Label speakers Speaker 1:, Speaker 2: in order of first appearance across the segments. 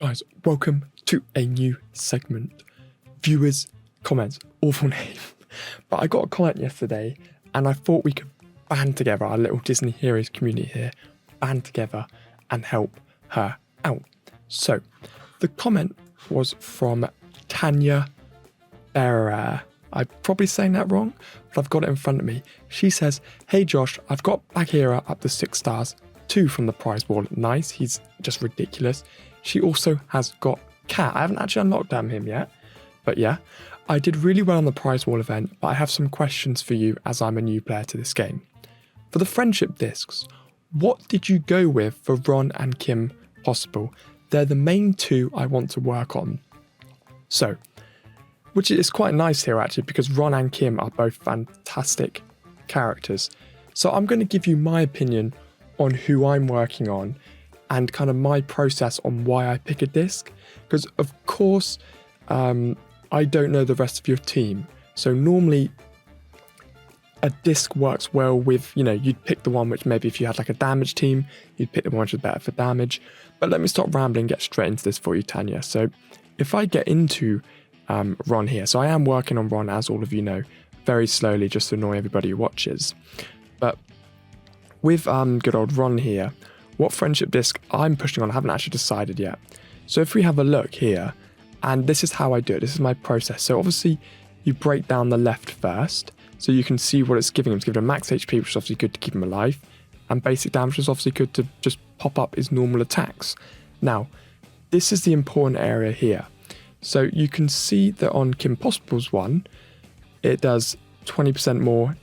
Speaker 1: Guys, welcome to a new segment. Viewers, comments, awful name. But I got a comment yesterday and I thought we could band together, our little Disney Heroes community here, band together and help her out. So, the comment was from Tanya Bearer. I'm probably saying that wrong, but I've got it in front of me. She says, "Hey Josh, I've got Bagheera up to 6 stars, 2 from the prize wall. Nice, he's just ridiculous. She also has got Cat. I haven't actually unlocked him yet, but yeah, I did really well on the prize wall event, but I have some questions for you as I'm a new player to this game. For the friendship discs, what did you go with for Ron and Kim Possible? They're the main 2 I want to work on." So, which is quite nice here actually, because Ron and Kim are both fantastic characters. So I'm going to give you my opinion on who I'm working on and kind of my process on why I pick a disc. Because of course, I don't know the rest of your team. So normally a disc works well with, you'd pick the one which maybe if you had like a damage team, you'd pick the one which is better for damage. But let me stop rambling and get straight into this for you, Tanya. So if I get into Ron here, so I am working on Ron, as all of you know, very slowly just to annoy everybody who watches. But with good old Ron here, what friendship disc I'm pushing on, I haven't actually decided yet. So if we have a look here, and this is how I do it, this is my process. So obviously you break down the left first, so you can see what it's giving him. It's giving him max HP, which is obviously good to keep him alive, and basic damage, which is obviously good to just pop up his normal attacks. Now, this is the important area here. So you can see that on Kim Possible's one, it does 20% more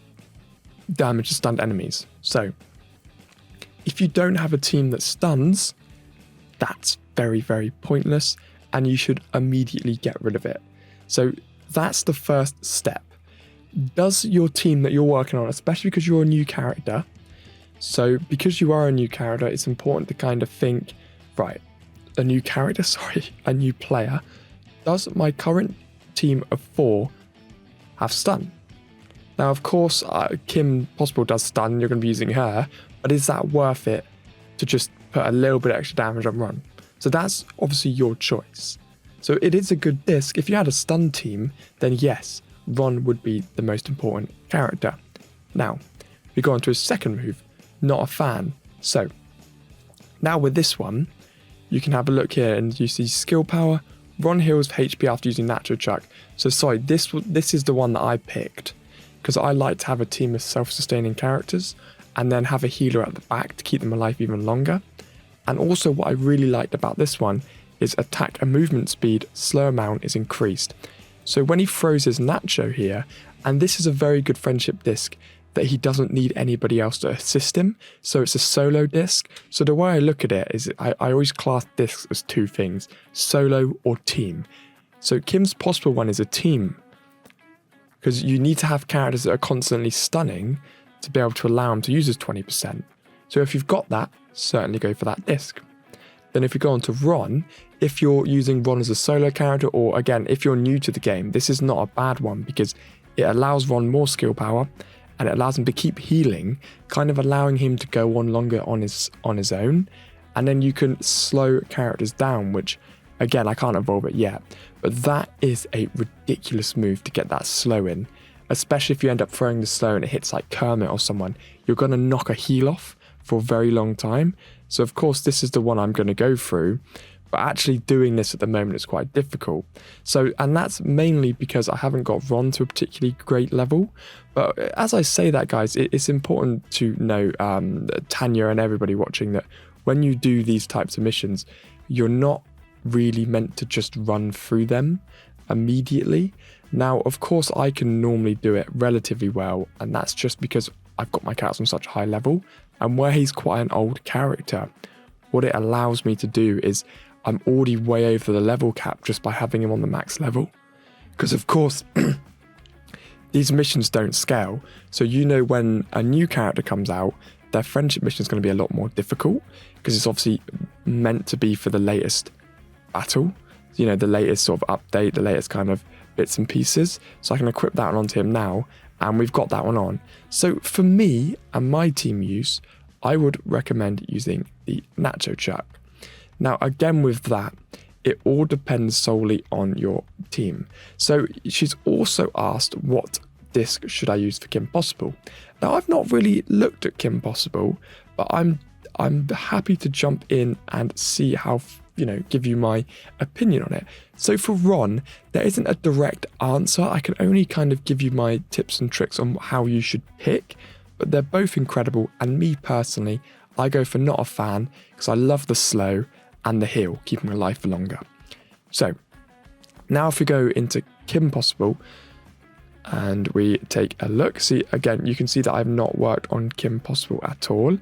Speaker 1: damage to stunned enemies. So if you don't have a team that stuns, that's very, very pointless, and you should immediately get rid of it. So that's the first step. Does your team that you're working on, especially because you're a new character, so because you are a new character, it's important to kind of think, right, a new player, does my current team of 4 have stun? Now, of course, Kim Possible does stun, you're going to be using her, but is that worth it to just put a little bit extra damage on Ron? So that's obviously your choice. So it is a good disc. If you had a stun team, then yes, Ron would be the most important character. Now, we go on to a second move, not a fan. So now with this one, you can have a look here and you see skill power. Ron heals HP after using Natural Chuck. So sorry, this is the one that I picked because I like to have a team of self-sustaining characters and then have a healer at the back to keep them alive even longer. And also what I really liked about this one is attack and movement speed slow amount is increased. So when he throws his Nacho here, and this is a very good friendship disc that he doesn't need anybody else to assist him, so it's a solo disc. So the way I look at it is I always class discs as 2 things, solo or team. So Kim's Possible one is a team, because you need to have characters that are constantly stunning to be able to allow him to use his 20%. So if you've got that, certainly go for that disc. Then if you go on to Ron, if you're using Ron as a solo character, or again, if you're new to the game, this is not a bad one because it allows Ron more skill power and it allows him to keep healing, kind of allowing him to go on longer on his own. And then you can slow characters down, which again, I can't evolve it yet, but that is a ridiculous move to get that slow in, especially if you end up throwing the slow and it hits like Kermit or someone, you're going to knock a heal off for a very long time. So of course this is the one I'm going to go through, but actually doing this at the moment is quite difficult. So, and that's mainly because I haven't got Ron to a particularly great level. But as I say that, guys, it's important to know, Tanya and everybody watching, that when you do these types of missions, you're not really meant to just run through them immediately. Now, of course, I can normally do it relatively well, and that's just because I've got my character on such a high level, and where he's quite an old character, what it allows me to do is I'm already way over the level cap just by having him on the max level. Because of course, these missions don't scale, so when a new character comes out, their friendship mission is going to be a lot more difficult, because it's obviously meant to be for the latest battle, the latest sort of update, the latest kind of bits and pieces. So I can equip that one onto him now, and we've got that one on. So for me and my team use, I would recommend using the Nacho Chuck. Now again with that, it all depends solely on your team. So she's also asked, what disc should I use for Kim Possible? Now, I've not really looked at Kim Possible, but I'm happy to jump in and see how, give you my opinion on it. So for Ron, there isn't a direct answer. I can only kind of give you my tips and tricks on how you should pick, but they're both incredible. And me personally, I go for not a fan because I love the slow and the heal, keeping alive for longer. So now if we go into Kim Possible and we take a look, see again, you can see that I've not worked on Kim Possible at all.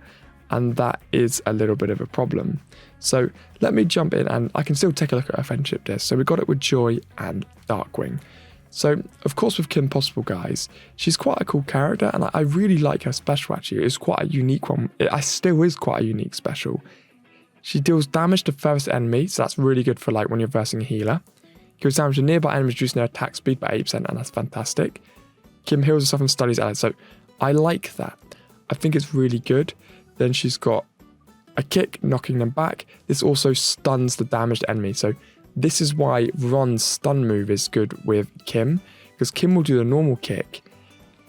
Speaker 1: And that is a little bit of a problem. So let me jump in and I can still take a look at her friendship disc. So we got it with Joy and Darkwing. So of course with Kim Possible, guys, she's quite a cool character and I really like her special actually. It's quite a unique one. It still is quite a unique special. She deals damage to furthest enemy, so that's really good for like when you're versing a healer. Kills damage to nearby enemies, reducing their attack speed by 8%, and that's fantastic. Kim heals herself and studies allies, so I like that. I think it's really good. Then she's got a kick, knocking them back. This also stuns the damaged enemy, so this is why Ron's stun move is good with Kim, because Kim will do the normal kick,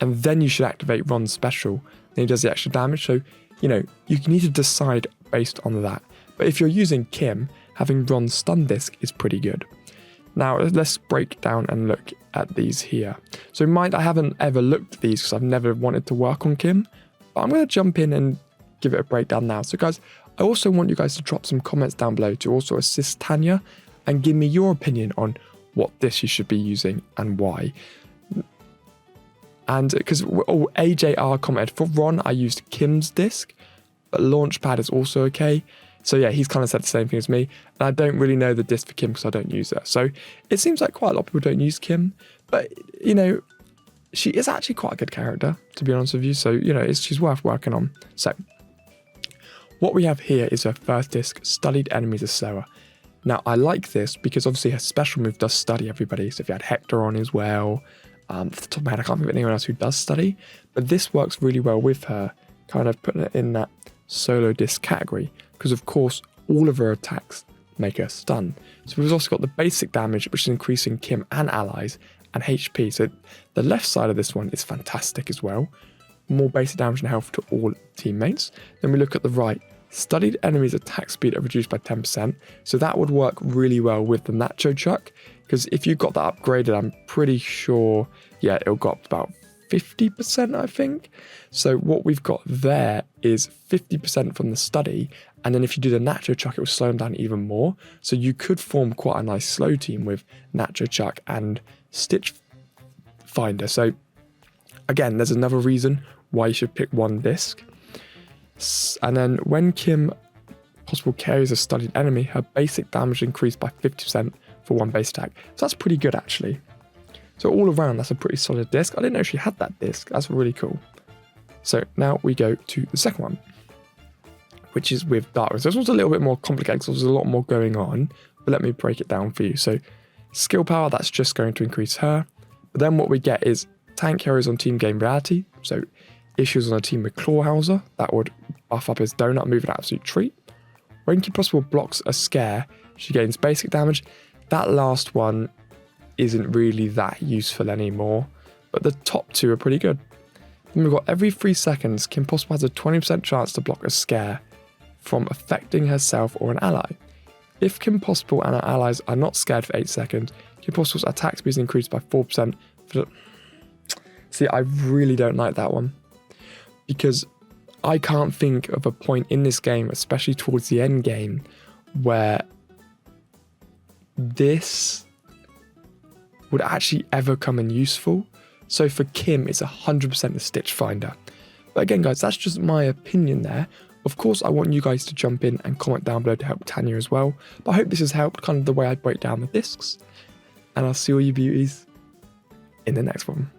Speaker 1: and then you should activate Ron's special. Then he does the extra damage, so, you need to decide based on that. But if you're using Kim, having Ron's stun disc is pretty good. Now, let's break down and look at these here. So mind, I haven't ever looked at these because I've never wanted to work on Kim, but I'm going to jump in and give it a breakdown now. So guys, I also want you guys to drop some comments down below to also assist Tanya and give me your opinion on what disc you should be using and why. And because AJR commented, for Ron, I used Kim's disc, but Launchpad is also okay. So yeah, he's kind of said the same thing as me. And I don't really know the disc for Kim because I don't use her. So it seems like quite a lot of people don't use Kim. But, she is actually quite a good character, to be honest with you. So, she's worth working on. So what we have here is her first disc, Studied Enemies are Slower. Now, I like this because obviously her special move does study everybody. So if you had Hector on as well, off the top of my head, I can't think of anyone else who does study. But this works really well with her, kind of putting it in that solo disc category. Because of course, all of her attacks make her stun. So we've also got the basic damage, which is increasing Kim and allies, and HP. So the left side of this one is fantastic as well. More basic damage and health to all teammates. Then we look at the right. Studied enemies' attack speed are reduced by 10%. So that would work really well with the Nacho Chuck. Because if you got that upgraded, I'm pretty sure, yeah, it'll go up to about 50%, I think. So what we've got there is 50% from the study. And then if you do the Nacho Chuck, it will slow them down even more. So you could form quite a nice slow team with Nacho Chuck and Stitch Finder. So again, there's another reason why you should pick one disc. And then when Kim Possible carries a studied enemy, her basic damage increased by 50% for one base attack. So that's pretty good actually. So all around, that's a pretty solid disc. I didn't know she had that disc. That's really cool. So now we go to the second one, which is with Darkness. This one's a little bit more complicated because there's a lot more going on, but let me break it down for you. So skill power, that's just going to increase her. But then what we get is tank heroes on team gain reality. So issues on a team with Clawhauser, that would buff up his donut move, an absolute treat. When Kim Possible blocks a scare, she gains basic damage. That last one isn't really that useful anymore, but the top two are pretty good. Then we've got every 3 seconds, Kim Possible has a 20% chance to block a scare from affecting herself or an ally. If Kim Possible and her allies are not scared for 8 seconds, Kim Possible's attack speed is increased by 4%. See, I really don't like that one, because I can't think of a point in this game, especially towards the end game, where this would actually ever come in useful. So for Kim, it's 100% the Stitch Finder. But again, guys, that's just my opinion there. Of course, I want you guys to jump in and comment down below to help Tanya as well. But I hope this has helped, kind of the way I break down the discs. And I'll see all you beauties in the next one.